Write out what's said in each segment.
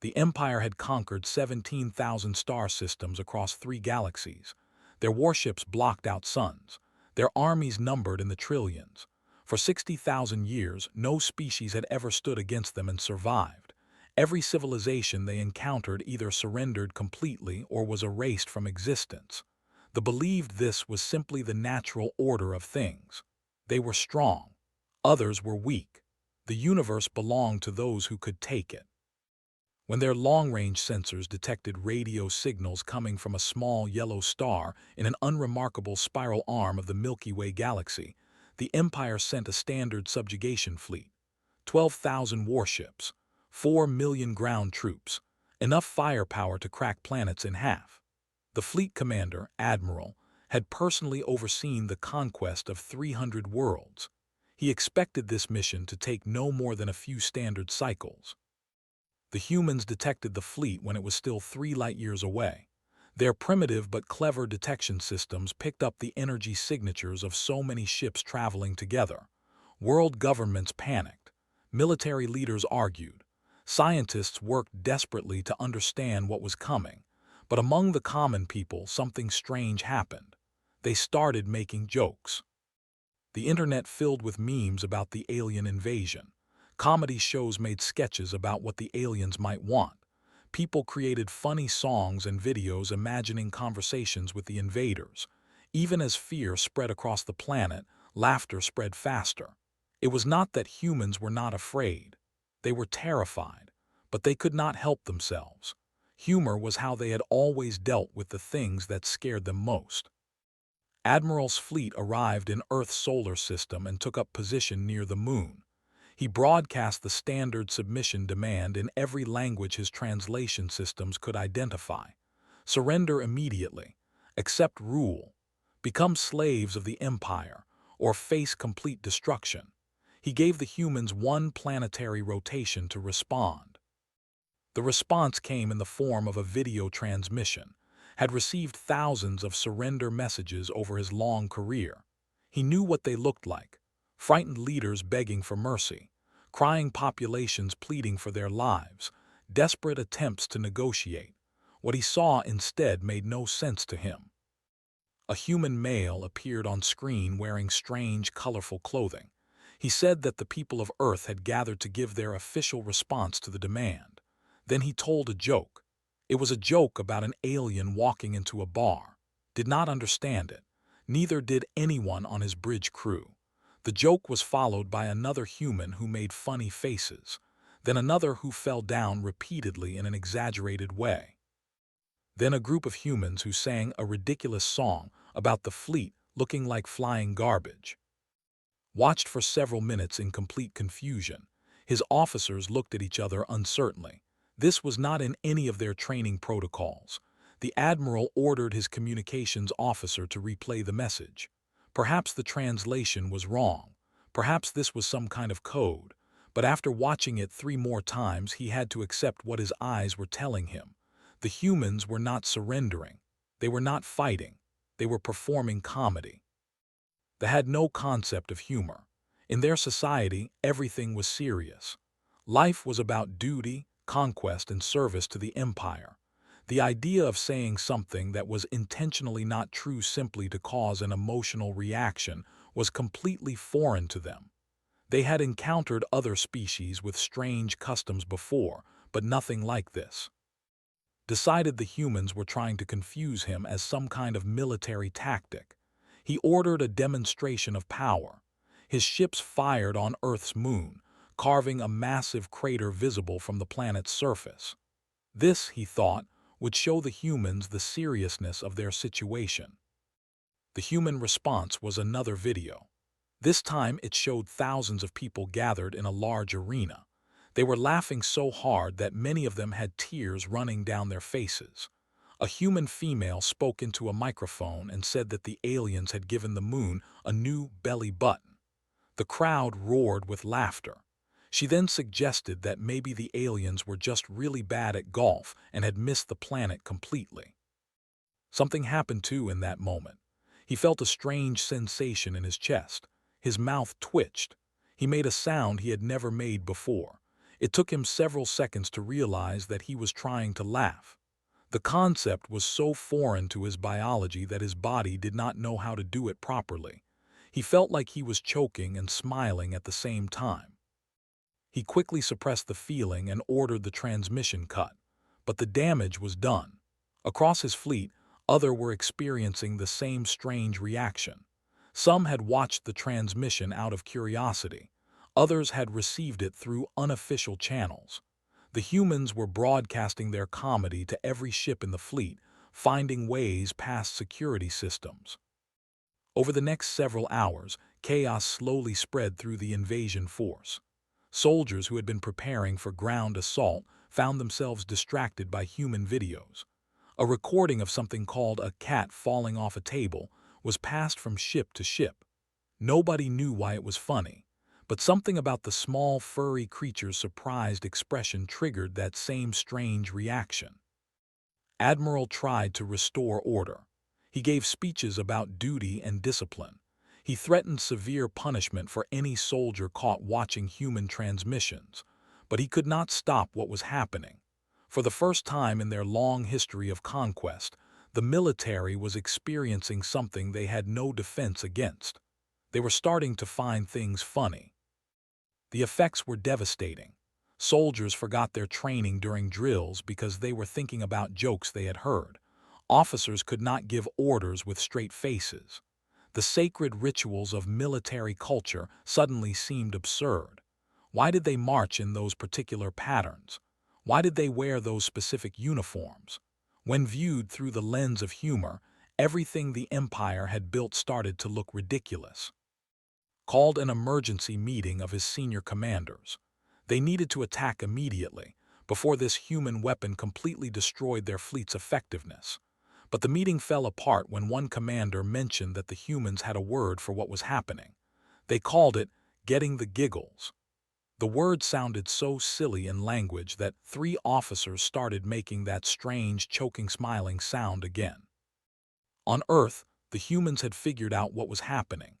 The Empire had conquered 17,000 star systems across 3 galaxies. Their warships blocked out suns. Their armies numbered in the trillions. For 60,000 years, no species had ever stood against them and survived. Every civilization they encountered either surrendered completely or was erased from existence. They believed this was simply the natural order of things. They were strong. Others were weak. The universe belonged to those who could take it. When their long-range sensors detected radio signals coming from a small yellow star in an unremarkable spiral arm of the Milky Way galaxy, the Empire sent a standard subjugation fleet. 12,000 warships, 4 million ground troops, enough firepower to crack planets in half. The fleet commander, Admiral, had personally overseen the conquest of 300 worlds. He expected this mission to take no more than a few standard cycles. The humans detected the fleet when it was still 3 light-years away. Their primitive but clever detection systems picked up the energy signatures of so many ships traveling together. World governments panicked. Military leaders argued. Scientists worked desperately to understand what was coming. But among the common people, something strange happened. They started making jokes. The internet filled with memes about the alien invasion. Comedy shows made sketches about what the aliens might want. People created funny songs and videos imagining conversations with the invaders. Even as fear spread across the planet, laughter spread faster. It was not that humans were not afraid. They were terrified, but they could not help themselves. Humor was how they had always dealt with the things that scared them most. Admiral's fleet arrived in Earth's solar system and took up position near the moon. He broadcast the standard submission demand in every language his translation systems could identify. Surrender immediately. Accept rule. Become slaves of the Empire, or face complete destruction. He gave the humans one planetary rotation to respond. The response came in the form of a video transmission. Had received thousands of surrender messages over his long career. He knew what they looked like. Frightened leaders begging for mercy, crying populations pleading for their lives, desperate attempts to negotiate. What he saw instead made no sense to him. A human male appeared on screen wearing strange, colorful clothing. He said that the people of Earth had gathered to give their official response to the demand. Then he told a joke. It was a joke about an alien walking into a bar. Did not understand it. Neither did anyone on his bridge crew. The joke was followed by another human who made funny faces, then another who fell down repeatedly in an exaggerated way. Then a group of humans who sang a ridiculous song about the fleet looking like flying garbage. Watched for several minutes in complete confusion. His officers looked at each other uncertainly. This was not in any of their training protocols. The admiral ordered his communications officer to replay the message. Perhaps the translation was wrong. Perhaps this was some kind of code. But after watching it 3 more times, he had to accept what his eyes were telling him. The humans were not surrendering. They were not fighting. They were performing comedy. They had no concept of humor. In their society, everything was serious. Life was about duty, conquest, and service to the Empire. The idea of saying something that was intentionally not true simply to cause an emotional reaction was completely foreign to them. They had encountered other species with strange customs before, but nothing like this. Decided the humans were trying to confuse him as some kind of military tactic. He ordered a demonstration of power. His ships fired on Earth's moon, carving a massive crater visible from the planet's surface. This, he thought, would show the humans the seriousness of their situation. The human response was another video. This time it showed thousands of people gathered in a large arena. They were laughing so hard that many of them had tears running down their faces. A human female spoke into a microphone and said that the aliens had given the moon a new belly button. The crowd roared with laughter. She then suggested that maybe the aliens were just really bad at golf and had missed the planet completely. Something happened too in that moment. He felt a strange sensation in his chest. His mouth twitched. He made a sound he had never made before. It took him several seconds to realize that he was trying to laugh. The concept was so foreign to his biology that his body did not know how to do it properly. He felt like he was choking and smiling at the same time. He quickly suppressed the feeling and ordered the transmission cut, but the damage was done. Across his fleet, others were experiencing the same strange reaction. Some had watched the transmission out of curiosity. Others had received it through unofficial channels. The humans were broadcasting their comedy to every ship in the fleet, finding ways past security systems. Over the next several hours, chaos slowly spread through the invasion force. Soldiers who had been preparing for ground assault found themselves distracted by human videos. A recording of something called a cat falling off a table was passed from ship to ship. Nobody knew why it was funny, but something about the small, furry creature's surprised expression triggered that same strange reaction. Admiral tried to restore order. He gave speeches about duty and discipline. He threatened severe punishment for any soldier caught watching human transmissions, but he could not stop what was happening. For the first time in their long history of conquest, the military was experiencing something they had no defense against. They were starting to find things funny. The effects were devastating. Soldiers forgot their training during drills because they were thinking about jokes they had heard. Officers could not give orders with straight faces. The sacred rituals of military culture suddenly seemed absurd. Why did they march in those particular patterns? Why did they wear those specific uniforms? When viewed through the lens of humor, everything the empire had built started to look ridiculous. Called an emergency meeting of his senior commanders. They needed to attack immediately, before this human weapon completely destroyed their fleet's effectiveness. But the meeting fell apart when one commander mentioned that the humans had a word for what was happening. They called it getting the giggles. The word sounded so silly in language that 3 officers started making that strange, choking, smiling sound again. On Earth, the humans had figured out what was happening.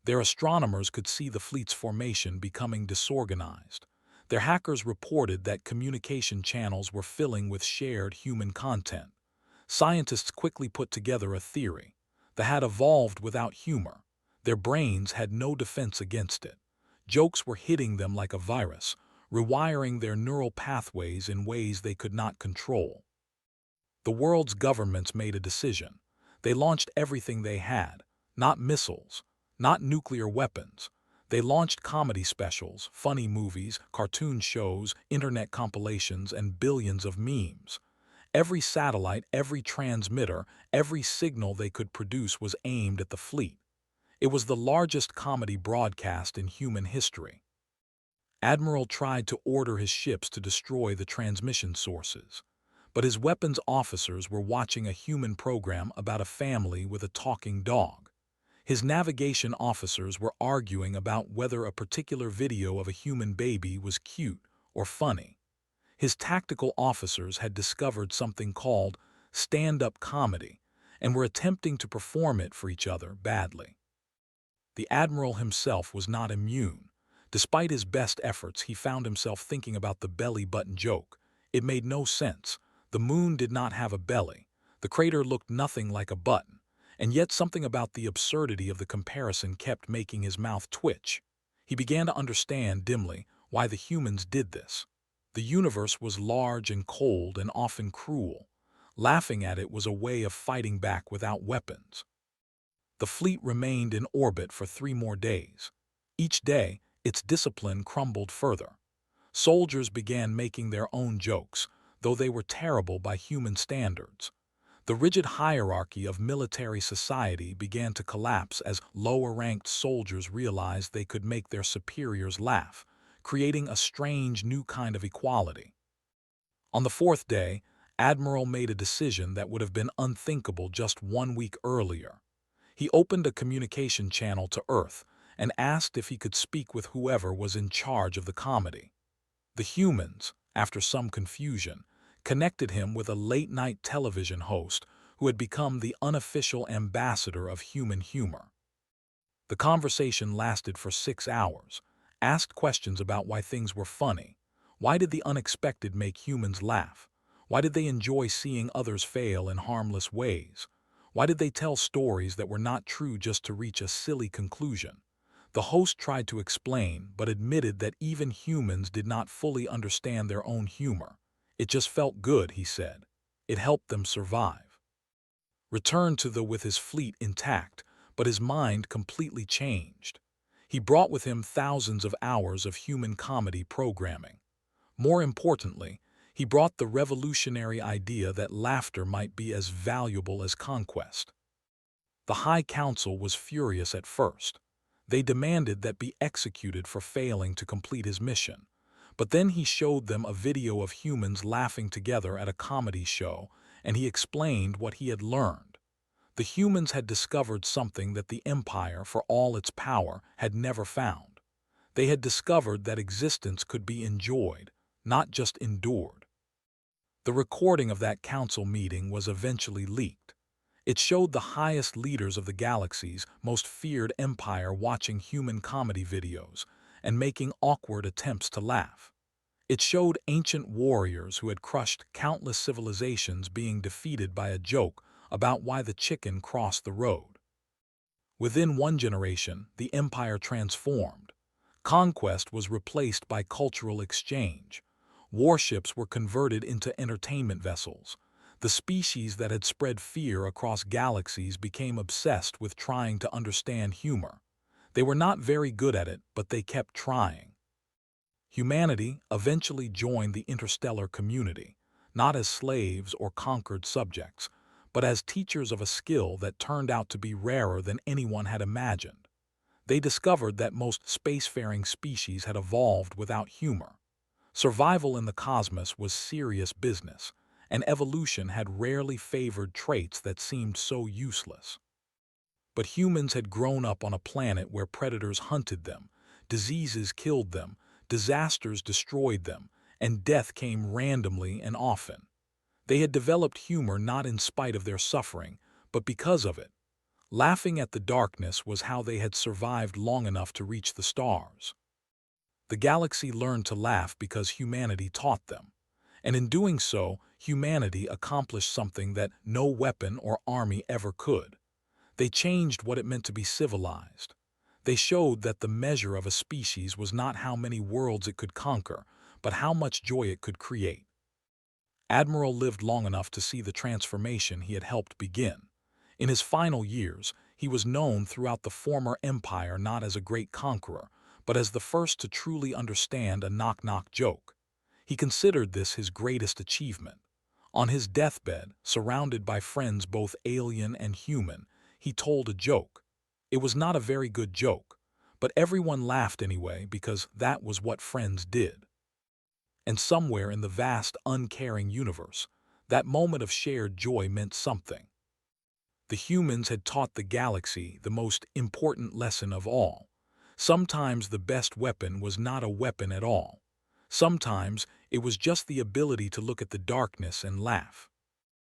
Their astronomers could see the fleet's formation becoming disorganized. Their hackers reported that communication channels were filling with shared human content. Scientists quickly put together a theory. They had evolved without humor. Their brains had no defense against it. Jokes were hitting them like a virus, rewiring their neural pathways in ways they could not control. The world's governments made a decision. They launched everything they had, not missiles, not nuclear weapons. They launched comedy specials, funny movies, cartoon shows, internet compilations, and billions of memes. Every satellite, every transmitter, every signal they could produce was aimed at the fleet. It was the largest comedy broadcast in human history. Admiral tried to order his ships to destroy the transmission sources, but his weapons officers were watching a human program about a family with a talking dog. His navigation officers were arguing about whether a particular video of a human baby was cute or funny. His tactical officers had discovered something called stand-up comedy and were attempting to perform it for each other badly. The admiral himself was not immune. Despite his best efforts, he found himself thinking about the belly button joke. It made no sense. The moon did not have a belly. The crater looked nothing like a button. And yet something about the absurdity of the comparison kept making his mouth twitch. He began to understand dimly why the humans did this. The universe was large and cold and often cruel. Laughing at it was a way of fighting back without weapons. The fleet remained in orbit for 3 more days. Each day, its discipline crumbled further. Soldiers began making their own jokes, though they were terrible by human standards. The rigid hierarchy of military society began to collapse as lower-ranked soldiers realized they could make their superiors laugh, creating a strange new kind of equality. On the 4th day, Admiral made a decision that would have been unthinkable just 1 week earlier. He opened a communication channel to Earth and asked if he could speak with whoever was in charge of the comedy. The humans, after some confusion, connected him with a late-night television host who had become the unofficial ambassador of human humor. The conversation lasted for 6 hours, asked questions about why things were funny, Why did the unexpected make humans laugh? Why did they enjoy seeing others fail in harmless ways? Why did they tell stories that were not true just to reach a silly conclusion? The host tried to explain, but admitted that even humans did not fully understand their own humor. It just felt good, he said. It helped them survive. Returned to the with his fleet intact, but his mind completely changed. He brought with him thousands of hours of human comedy programming. More importantly, he brought the revolutionary idea that laughter might be as valuable as conquest. The High Council was furious at first. They demanded that be executed for failing to complete his mission. But then he showed them a video of humans laughing together at a comedy show, and he explained what he had learned. The humans had discovered something that the Empire, for all its power, had never found. They had discovered that existence could be enjoyed, not just endured. The recording of that council meeting was eventually leaked. It showed the highest leaders of the galaxy's most feared empire watching human comedy videos and making awkward attempts to laugh. It showed ancient warriors who had crushed countless civilizations being defeated by a joke about why the chicken crossed the road. Within one generation, the empire transformed. Conquest was replaced by cultural exchange. Warships were converted into entertainment vessels. The species that had spread fear across galaxies became obsessed with trying to understand humor. They were not very good at it, but they kept trying. Humanity eventually joined the interstellar community, not as slaves or conquered subjects, but as teachers of a skill that turned out to be rarer than anyone had imagined. They discovered that most spacefaring species had evolved without humor. Survival in the cosmos was serious business, and evolution had rarely favored traits that seemed so useless. But humans had grown up on a planet where predators hunted them, diseases killed them, disasters destroyed them, and death came randomly and often. They had developed humor not in spite of their suffering, but because of it. Laughing at the darkness was how they had survived long enough to reach the stars. The galaxy learned to laugh because humanity taught them. And in doing so, humanity accomplished something that no weapon or army ever could. They changed what it meant to be civilized. They showed that the measure of a species was not how many worlds it could conquer, but how much joy it could create. Admiral lived long enough to see the transformation he had helped begin. In his final years, he was known throughout the former empire not as a great conqueror, but as the first to truly understand a knock-knock joke. He considered this his greatest achievement. On his deathbed, surrounded by friends both alien and human, he told a joke. It was not a very good joke, but everyone laughed anyway because that was what friends did. And somewhere in the vast, uncaring universe, that moment of shared joy meant something. The humans had taught the galaxy the most important lesson of all. Sometimes the best weapon was not a weapon at all. Sometimes it was just the ability to look at the darkness and laugh.